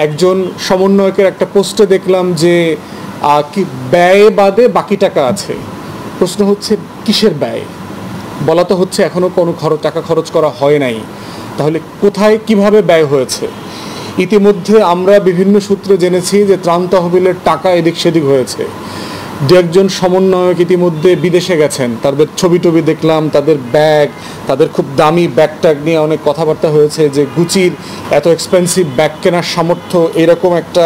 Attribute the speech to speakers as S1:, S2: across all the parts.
S1: একজন সমন্বয়কের একটা পোস্টে দেখলাম যে কি ব্যয় বাদে বাকি টাকা আছে। প্রশ্ন হচ্ছে কিসের ব্যয়? বলা তো হচ্ছে এখনো কোনো টাকা খরচ করা হয় নাই, তাহলে কোথায় কিভাবে ব্যয় হয়েছে? ইতিমধ্যে আমরা বিভিন্ন সূত্রে জেনেছি যে ত্রাণ তহবিলের টাকা এদিক সেদিক হয়েছে। দু একজন সমন্বয়ক ইতিমধ্যে বিদেশে গেছেন, তাদের ছবি টবি দেখলাম, তাদের ব্যাগ, তাদের খুব দামি ব্যাগ ট্যাগ নিয়ে অনেক কথাবার্তা হয়েছে যে গুচির এত এক্সপেন্সিভ ব্যাগ কেনার সামর্থ্য এরকম একটা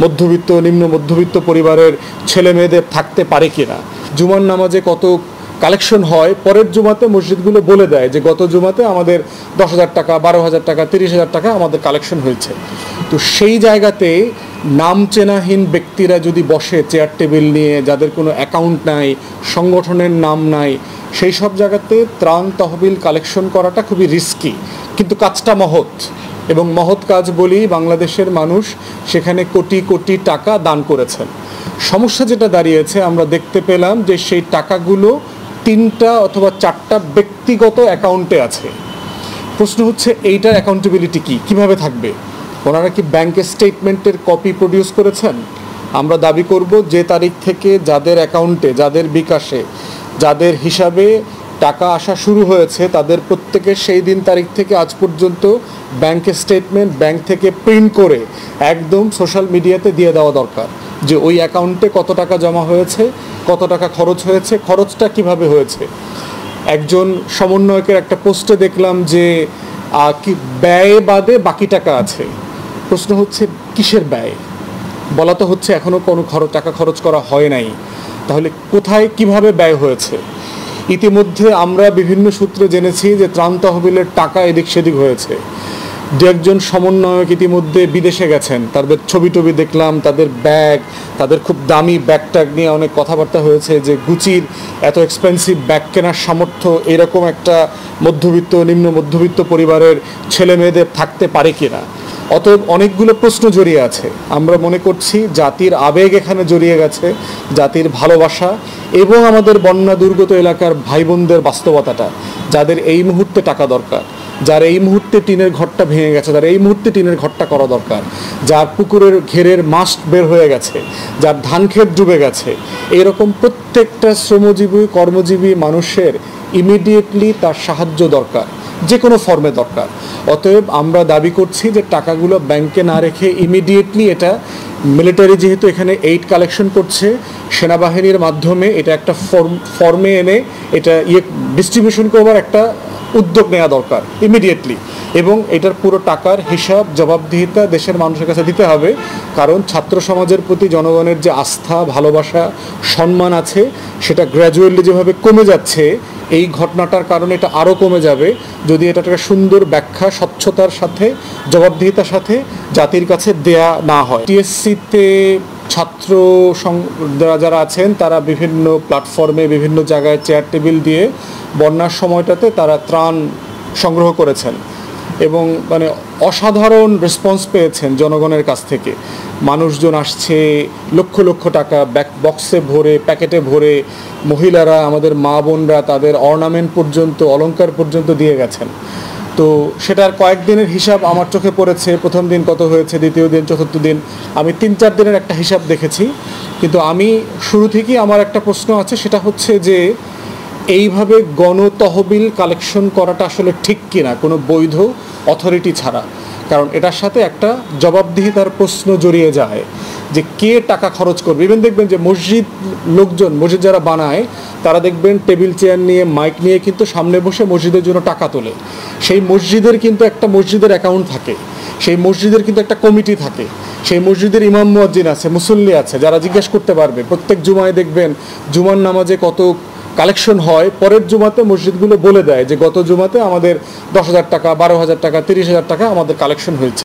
S1: মধ্যবিত্ত নিম্ন মধ্যবিত্ত পরিবারের ছেলে মেয়েদের থাকতে পারে কিনা। জুমার নামাজে কত কালেকশন হয়, পরের জুমাতে মসজিদগুলো বলে দেয় যে গত জুমাতে আমাদের 10,000 টাকা, 12,000 টাকা, 30,000 টাকা আমাদের কালেকশন হয়েছে। তো সেই জায়গাতে নাম চেনাহীন ব্যক্তিরা যদি বসে চেয়ার টেবিল নিয়ে, যাদের কোনো অ্যাকাউন্ট নাই, সংগঠনের নাম নাই, সেই সব জায়গাতে ত্রাণ তহবিল কালেকশন করাটা খুবই রিস্কি, কিন্তু কাজটা মহৎ এবং মহৎ কাজ বলেই বাংলাদেশের মানুষ সেখানে কোটি কোটি টাকা দান করেছেন। সমস্যা যেটা দাঁড়িয়েছে, আমরা দেখতে পেলাম যে সেই টাকাগুলো 3টা অথবা 4টা ব্যক্তিগত অ্যাকাউন্টে আছে। প্রশ্ন হচ্ছে এইটার অ্যাকাউন্টেবিলিটি কিভাবে থাকবে? ওনারা কি ব্যাংক স্টেটমেন্টের কপি প্রডিউস করেছেন? আমরা দাবি করব যে তারিখ থেকে যাদের অ্যাকাউন্টে, যাদের বিকাশে, যাদের হিসাবে টাকা আসা শুরু হয়েছে, তাদের প্রত্যেকের সেই দিন তারিখ থেকে আজ পর্যন্ত ব্যাংক স্টেটমেন্ট ব্যাংক থেকে প্রিন্ট করে একদম সোশ্যাল মিডিয়াতে দিয়ে দেওয়া দরকার যে ওই অ্যাকাউন্টে কত টাকা জমা হয়েছে, কত টাকা খরচ হয়েছে, খরচটা কিভাবে হয়েছে। একজন সমন্বয়কের একটা পোস্টে দেখলাম যে কি ব্যয় বাদে বাকি টাকা আছে। প্রশ্ন হচ্ছে কিসের ব্যয়? বলা তো হচ্ছে এখনো কোনো টাকা খরচ করা হয় নাই, তাহলে কোথায় কিভাবে ব্যয় হয়েছে? ইতিমধ্যে আমরা বিভিন্ন সূত্রে জেনেছি যে ত্রাণ তহবিলের টাকা এদিক সেদিক হয়েছে। দু একজন সমন্বয়ক ইতিমধ্যে বিদেশে গেছেন, তাদের ছবি টবি দেখলাম, তাদের ব্যাগ, তাদের খুব দামি ব্যাগ ট্যাগ নিয়ে অনেক কথাবার্তা হয়েছে যে গুচির এত এক্সপেন্সিভ ব্যাগ কেনার সামর্থ্য এরকম একটা মধ্যবিত্ত নিম্ন মধ্যবিত্ত পরিবারের ছেলে মেয়েদের থাকতে পারে কিনা। অতএব অনেকগুলো প্রশ্ন জড়িয়ে আছে। আমরা মনে করছি জাতির আবেগ এখানে জড়িয়ে গেছে, জাতির ভালোবাসা এবং আমাদের বন্যা দুর্গত এলাকার ভাই বোনদের বাস্তবতাটা, যাদের এই মুহূর্তে টাকা দরকার, যার এই মুহূর্তে টিনের ঘরটা ভেঙে গেছে, যার এই মুহূর্তে টিনের ঘরটা করা দরকার, যার পুকুরের ঘেরের মাছ বের হয়ে গেছে, যার ধান ক্ষেত ডুবে গেছে, এরকম প্রত্যেকটা শ্রমজীবী কর্মজীবী মানুষের ইমিডিয়েটলি তার সাহায্য দরকার, যে কোনো ফর্মে দরকার। অতএব আমরা দাবি করছি যে টাকাগুলো ব্যাংকে না রেখে ইমিডিয়েটলি এটা মিলিটারি যেহেতু এখানে এইড কালেকশন করছে, সেনাবাহিনীর মাধ্যমে এটা একটা ফর্মে এনে এটা ডিস্ট্রিবিউশন করবার একটা উদ্যোগ নেওয়া দরকার ইমিডিয়েটলি, এবং এটার পুরো টাকার হিসাব জবাবদিহিতা দেশের মানুষের কাছে দিতে হবে। কারণ ছাত্র সমাজের প্রতি জনগণের যে আস্থা, ভালোবাসা, সম্মান আছে, সেটা গ্র্যাজুয়ালি যেভাবে কমে যাচ্ছে, এই ঘটনাটার কারণে এটা আরও কমে যাবে যদি এটা একটা সুন্দর ব্যাখ্যা, স্বচ্ছতার সাথে, জবাবদিহিতার সাথে জাতির কাছে দেয়া না হয়। টিএসসিতে ছাত্র যারা আছেন তারা বিভিন্ন প্ল্যাটফর্মে বিভিন্ন জায়গায় চেয়ার টেবিল দিয়ে বন্যার সময়টাতে তারা ত্রাণ সংগ্রহ করেছেন এবং মানে অসাধারণ রেসপন্স পেয়েছেন জনগণের কাছ থেকে। মানুষজন আসছে, লক্ষ লক্ষ টাকা বক্সে ভরে, প্যাকেটে ভরে, মহিলারা, আমাদের মা বোনরা তাদের অর্নামেন্ট পর্যন্ত, অলংকার পর্যন্ত দিয়ে গেছেন। তো সেটার কয়েকদিনের হিসাব আমার চোখে পড়েছে। প্রথম দিন কত হয়েছে, দ্বিতীয় দিন, চতুর্থ দিন, আমি 3-4 দিনের একটা হিসাব দেখেছি। কিন্তু আমি শুরু থেকেই আমার একটা প্রশ্ন আছে, সেটা হচ্ছে যে এইভাবে গণতহবিল কালেকশন করাটা আসলে ঠিক কিনা কোনো বৈধ অথরিটি ছাড়া। কারণ এটার সাথে একটা জবাবদিহিতার প্রশ্ন জড়িয়ে যায় যে কে টাকা খরচ করবে। ইভেন দেখবেন যে মসজিদ যারা বানায় তারা দেখবেন টেবিল চেয়ার নিয়ে, মাইক নিয়ে কিন্তু সামনে বসে মসজিদের জন্য টাকা তোলে। সেই মসজিদের কিন্তু একটা মসজিদের অ্যাকাউন্ট থাকে, সেই মসজিদের কিন্তু একটা কমিটি থাকে, সেই মসজিদের ইমাম মুয়াজ্জিন আছে, মুসল্লি আছে, যারা জিজ্ঞেস করতে পারবে। প্রত্যেক জুমায় দেখবেন জুমার নামাজে কত কালেকশন হয়, পরের জুমাতে মসজিদগুলো বলে দেয় যে গত জুমাতে আমাদের 10,000 টাকা, 12,000 টাকা, 30,000 টাকা আমাদের কালেকশন হয়েছে।